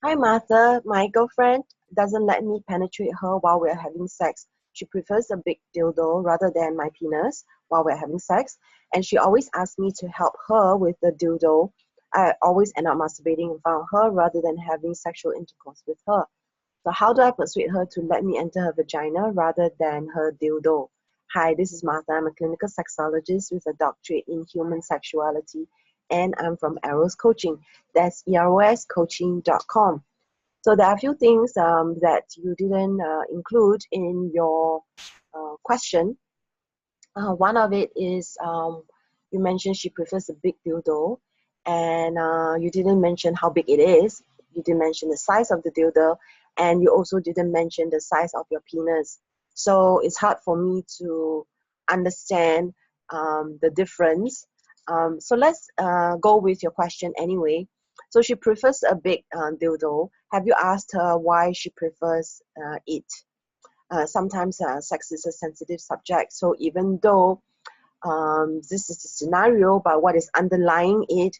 Hi Martha, my girlfriend doesn't let me penetrate her while we're having sex. She prefers a big dildo rather than my penis while we're having sex, and she always asks me to help her with the dildo. I always end up masturbating in front of her rather than having sexual intercourse with her. So how do I persuade her to let me enter her vagina rather than her dildo? Hi, this is Martha. I'm a clinical sexologist with a doctorate in human sexuality, and I'm from Eros Coaching. That's eroscoaching.com. So there are a few things that you didn't include in your question. One of it is you mentioned she prefers a big dildo, and you didn't mention how big it is. You didn't mention the size of the dildo, and you also didn't mention the size of your penis. So it's hard for me to understand the difference. So let's go with your question anyway. So she prefers a big dildo. Have you asked her why she prefers it? Sometimes sex is a sensitive subject, so even though this is the scenario, but what is underlying it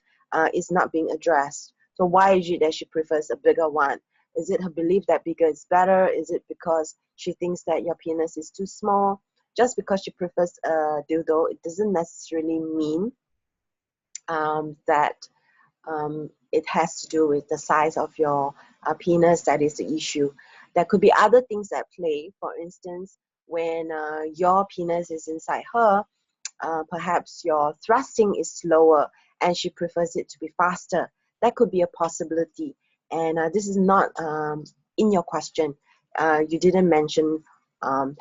is not being addressed. So why is it that she prefers a bigger one? Is it her belief that bigger is better? Is it because she thinks that your penis is too small? Just because she prefers a dildo, it doesn't necessarily mean that it has to do with the size of your penis that is the issue. There could be other things at play. For instance, when your penis is inside her, perhaps your thrusting is slower and she prefers it to be faster. That could be a possibility. And this is not in your question. You didn't mention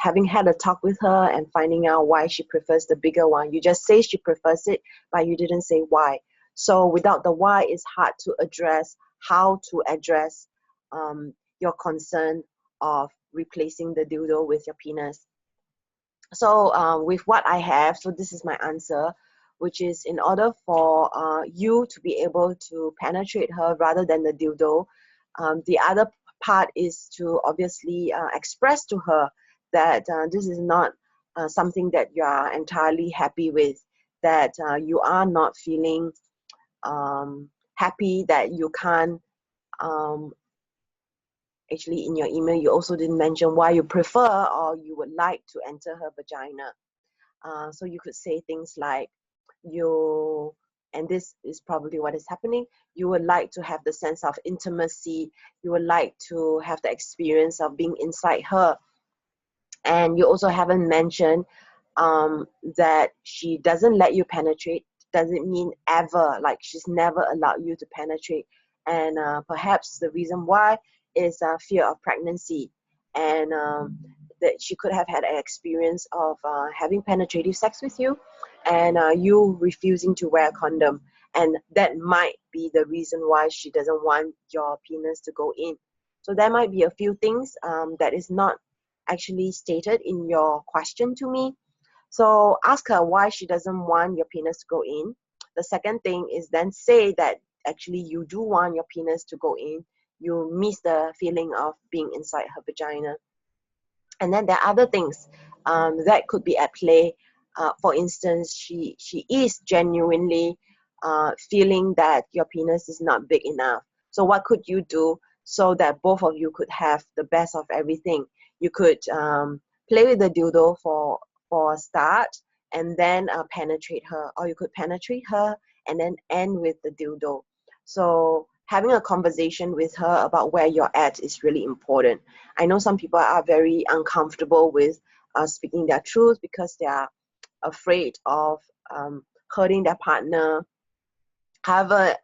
having had a talk with her and finding out why she prefers the bigger one. You just say she prefers it, but you didn't say why. So without the why, it's hard to address how to address your concern of replacing the dildo with your penis. So with what I have, so this is my answer, which is in order for you to be able to penetrate her rather than the dildo, the other part is to obviously express to her that this is not something that you are entirely happy with, that you are not feeling happy, that you can't actually in your email you also didn't mention why you prefer or you would like to enter her vagina. So you could say things like you, and this is probably what is happening, you would like to have the sense of intimacy, you would like to have the experience of being inside her. And you also haven't mentioned that she doesn't let you penetrate. Doesn't mean ever, like she's never allowed you to penetrate. And perhaps the reason why is fear of pregnancy, and that she could have had an experience of having penetrative sex with you and you refusing to wear a condom, and that might be the reason why she doesn't want your penis to go in. So there might be a few things that is not actually stated in your question to me. So ask her why she doesn't want your penis to go in. The second thing is then say that actually you do want your penis to go in. You miss the feeling of being inside her vagina. And then there are other things that could be at play. For instance, she is genuinely feeling that your penis is not big enough. So what could you do so that both of you could have the best of everything? You could play with the dildo for a start and then penetrate her, or you could penetrate her and then end with the dildo. So having a conversation with her about where you're at is really important. I know some people are very uncomfortable with speaking their truth because they are afraid of hurting their partner. However,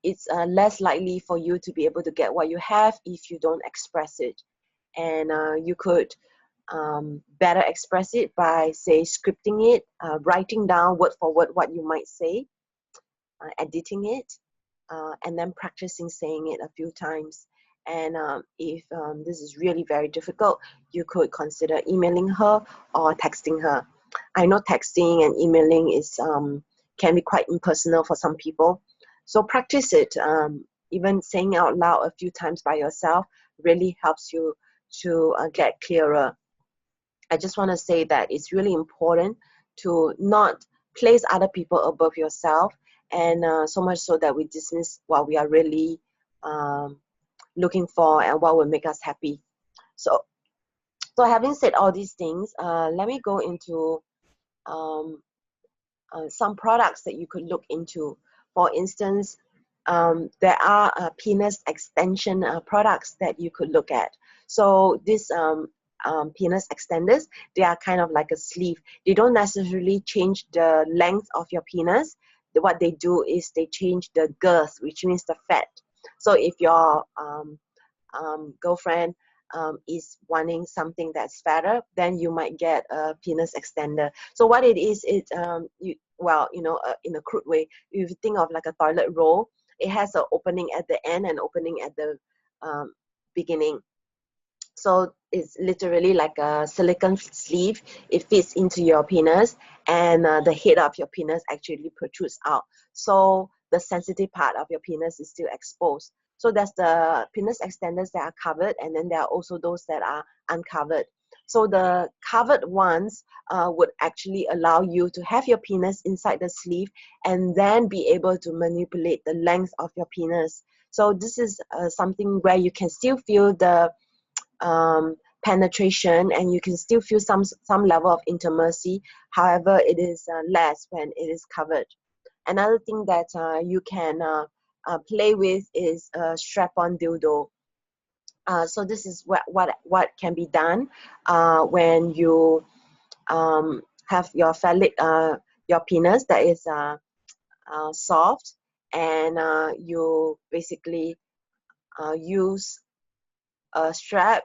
it's less likely for you to be able to get what you have if you don't express it. And you could better express it by, say, scripting it, writing down word for word what you might say, editing it, and then practicing saying it a few times. And if this is really very difficult, you could consider emailing her or texting her. I know texting and emailing is can be quite impersonal for some people. So practice it. Even saying out loud a few times by yourself really helps you to get clearer. I just want to say that it's really important to not place other people above yourself, and so much so that we dismiss what we are really looking for and what will make us happy. So having said all these things, let me go into some products that you could look into. For instance, there are penis extension products that you could look at. So these penis extenders, they are kind of like a sleeve. They don't necessarily change the length of your penis. What they do is they change the girth, which means the fat. So if your girlfriend is wanting something that's fatter, then you might get a penis extender. So what it is, it's in a crude way, if you think of like a toilet roll, it has an opening at the end and opening at the beginning. So it's literally like a silicone sleeve. It fits into your penis, and the head of your penis actually protrudes out. So the sensitive part of your penis is still exposed. So there's the penis extenders that are covered, and then there are also those that are uncovered. So the covered ones would actually allow you to have your penis inside the sleeve and then be able to manipulate the length of your penis. So this is something where you can still feel the penetration, and you can still feel some level of intimacy. However, it is less when it is covered. Another thing that you can play with is a strap-on dildo. So this is what can be done when you have your phallic your penis that is soft, and you basically use a strap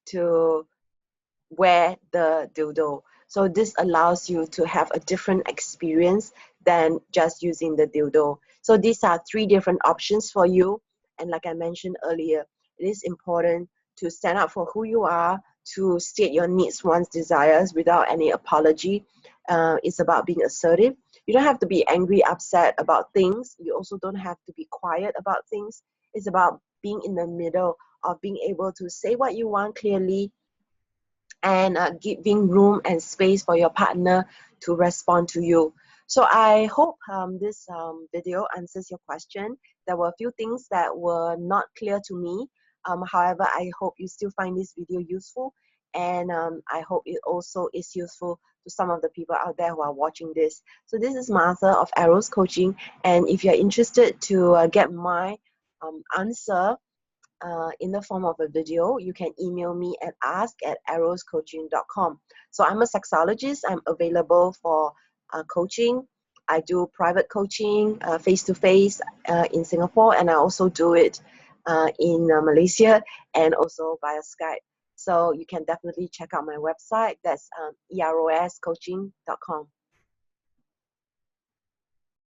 to wear the dildo. So this allows you to have a different experience than just using the dildo. So these are 3 different options for you. And like I mentioned earlier, it is important to stand up for who you are, to state your needs, wants, desires without any apology. It's about being assertive. You don't have to be angry, upset about things. You also don't have to be quiet about things. It's about being in the middle of being able to say what you want clearly, and giving room and space for your partner to respond to you. So I hope this video answers your question. There were a few things that were not clear to me. However, I hope you still find this video useful, and I hope it also is useful to some of the people out there who are watching this. So this is Martha of Eros Coaching, and if you're interested to get my answer in the form of a video, you can email me at ask@eroscoaching.com. So I'm a sexologist. I'm available for coaching. I do private coaching, face-to-face in Singapore, and I also do it in Malaysia and also via Skype. So you can definitely check out my website. That's eroscoaching.com.